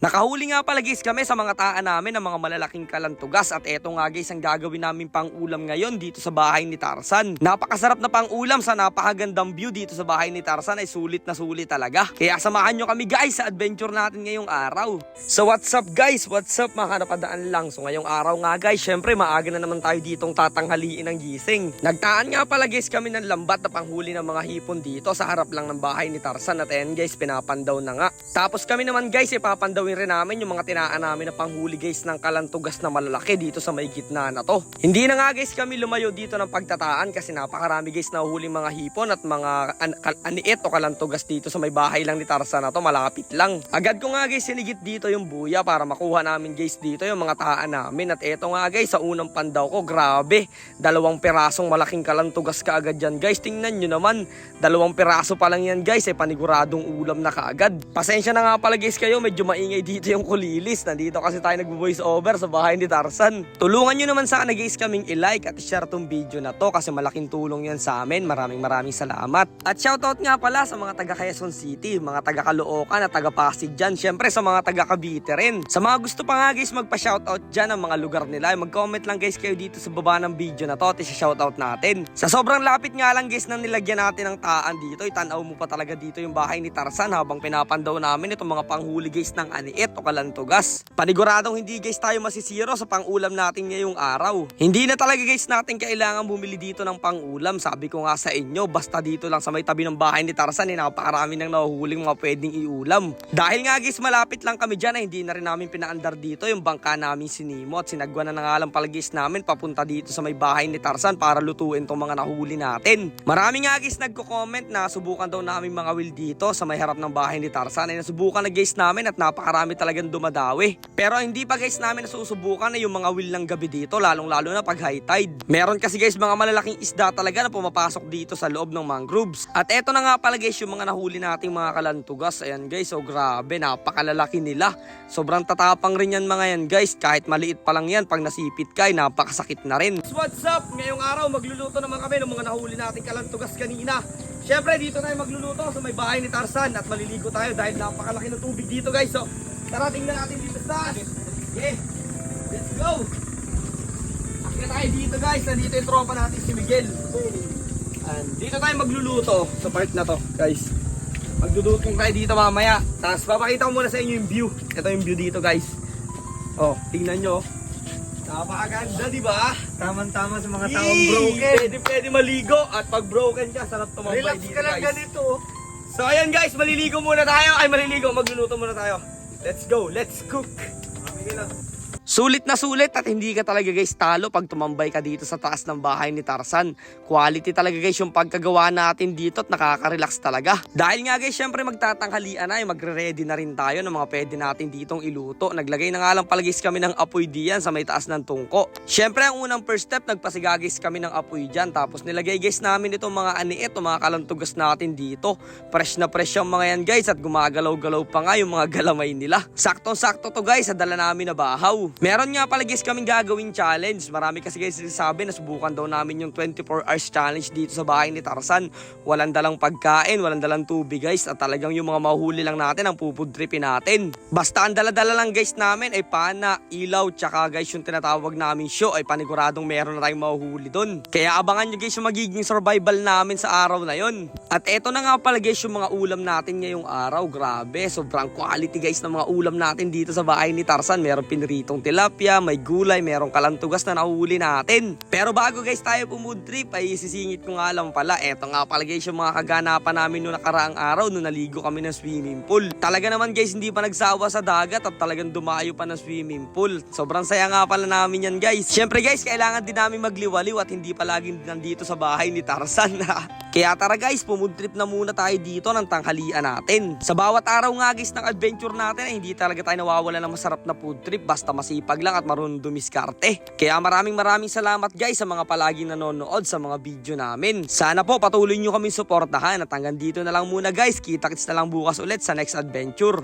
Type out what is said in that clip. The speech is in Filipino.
Nakahuli nga pala guys kami sa mga taan namin ng mga malalaking kalantugas at eto nga guys ang gagawin namin pang ulam ngayon dito sa bahay ni Tarzan. Napakasarap na pang ulam sa napakagandang view dito sa bahay ni Tarzan ay sulit na sulit talaga. Kaya samahan nyo kami guys sa adventure natin ngayong araw. So what's up guys? What's up mga napadaan lang? So ngayong araw nga guys, syempre maaga na naman tayo ditong tatanghaliin ng gising. Nagtaan nga pala guys kami ng lambat na panghuli ng mga hipon dito sa harap lang ng bahay ni Tarzan at ayan guys pinapandaw na nga. Tapos kami naman guys ipapandawin rin namin yung mga tinaan namin na panghuli guys ng kalantugas na malalaki dito sa may gitna na to. Hindi na nga guys kami lumayo dito ng pagtataan kasi napakarami guys na huling mga hipon at mga aniit o kalantugas dito sa may bahay lang ni Tarzan na to, malapit lang. Agad ko nga guys sinigit dito yung buya para makuha namin guys dito yung mga taan namin at eto nga guys sa unang pandaw ko, grabe, 2 pirasong malaking kalantugas kaagad yan guys. Tingnan nyo naman, 2 piraso pa lang yan guys ay paniguradong ulam na kaagad. Pasensya na nga pala guys kayo, medyo maingay dito yung kulilis. Nandito kasi tayo nagvo-voice over sa bahay ni Tarzan. Tulungan nyo naman sana guys kaming i-like at i-share tong video na to kasi malaking tulong yan sa amin. Maraming salamat. At shoutout nga pala sa mga taga Quezon City, mga taga Caloocan at taga Pasig dyan. Syempre sa mga taga Cavite rin. Sa mga gusto pa nga guys magpa-shoutout dyan ang mga lugar nila, mag-comment lang guys kayo dito sa baba ng video na to at i-shoutout natin. Sa sobrang lapit nga lang guys nang nilagyan natin ng taan dito, itanaw mo pa talaga dito yung bahay ni Tarzan habang pinapandaw namin itong mga panghuli guys ng aniit o kalantugas. Paniguradong hindi guys tayo masisiro sa pangulam natin ngayong araw. Hindi na talaga guys natin kailangan bumili dito ng pangulam. Sabi ko nga sa inyo, basta dito lang sa may tabi ng bahay ni Tarzan napakarami nang nahuhuling mga pwedeng iulam. Dahil nga guys malapit lang kami dyan hindi na rin namin pinaandar dito yung bangka namin sinimo at sinagwa na nga lang pala guys namin papunta dito sa may bahay ni Tarzan para lutuin tong mga nahuli natin. Marami nga guys nagko-comment na subukan daw namin mga will dito sa may harap ng bahay ni Tarzan ay nasubukan na guys namin at napakarami talagang dumadawi. Pero hindi pa guys namin nasusubukan na yung mga will ng gabi dito, lalong-lalo na pag high tide. Meron kasi guys mga malalaking isda talaga na pumapasok dito sa loob ng mangroves. At eto na nga pala guys yung mga nahuli nating mga kalantugas. Ayan guys, so grabe, napakalalaki nila. Sobrang tatapang rin yan mga yan guys. Kahit maliit pa lang yan, pag nasipit ka ay napakasakit na rin. What's up? Ngayong araw magluluto naman kami ng mga nahuli nating kalantugas kanina. Syempre dito tayo magluluto sa may bahay ni Tarzan at maliligo tayo dahil napakalaki ng tubig dito guys. So tara tingnan natin dito sa okay, let's go. Akit tayo dito guys. Nandito yung tropa natin si Miguel. And dito tayo magluluto sa part na to guys. Magdudutong tayo dito mamaya. Tapos papakita ko muna sa inyo yung view. Ito yung view dito guys. Oh, tingnan nyo. Napakaganda, di ba? Tama-tama sa mga taong broken. Pwede maligo at pag broken ka, sarap tumambay Relax dito ka lang guys. ganito. So ayan guys, maliligo muna tayo. Magluluto muna tayo. Let's go, let's cook. Sulit na sulit at hindi ka talaga guys talo pag tumambay ka dito sa taas ng bahay ni Tarzan. Quality talaga guys yung pagkagawa natin dito at nakaka-relax talaga. Dahil nga guys syempre magtatanghalian na ay magre-ready na rin tayo ng mga pwede natin ditong iluto. Naglagay na nga lang pala guys kami ng apoy diyan sa may taas ng tungko. Syempre ang unang first step nagpasiga guys kami ng apoy diyan. Tapos nilagay guys namin itong mga aniit o mga kalantugas natin dito. Fresh na fresh yung mga yan guys at gumagalaw-galaw pa nga yung mga galamay nila. Saktong-sakto to guys sa dala namin na bahaw. Meron nga pala guys kaming gagawing challenge. Marami kasi guys sabi na subukan daw namin yung 24 hours challenge dito sa bahay ni Tarzan. Walang dalang pagkain, walang dalang tubig guys. At talagang yung mga mahuli lang natin ang pupudripin natin. Basta ang dala-dala lang guys namin ay pana, ilaw, tsaka guys yung tinatawag namin show ay paniguradong meron na tayong mahuhuli dun. Kaya abangan nyo guys yung magiging survival namin sa araw na yon. At eto na nga pala guys yung mga ulam natin ngayong araw. Grabe, sobrang quality guys ng mga ulam natin dito sa bahay ni Tarzan. Meron piniritong tilapia, may gulay, merong kalantugas na nahuhuli natin. Pero bago guys tayo pumood trip ay sisingit ko nga lang pala. Eto nga pala guys yung mga kaganapan namin noong nakaraang araw nung naligo kami ng swimming pool. Talaga naman guys hindi pa nagsawa sa dagat at talagang dumayo pa ng swimming pool. Sobrang saya nga pala namin yan guys. Syempre guys kailangan din namin magliwaliw at hindi palaging nandito sa bahay ni Tarzan. Kaya tara guys pumood trip na muna tayo dito ng tanghalian natin. Sa bawat araw nga guys ng adventure natin ay hindi talaga tayo nawawala ng masarap na food trip basta masipag lang at marunong dumiskarte. Kaya maraming salamat guys sa mga palaging nanonood sa mga video namin. Sana po patuloy nyo kami suportahan at hanggang dito na lang muna guys. Kita-kits na lang bukas ulit sa next adventure.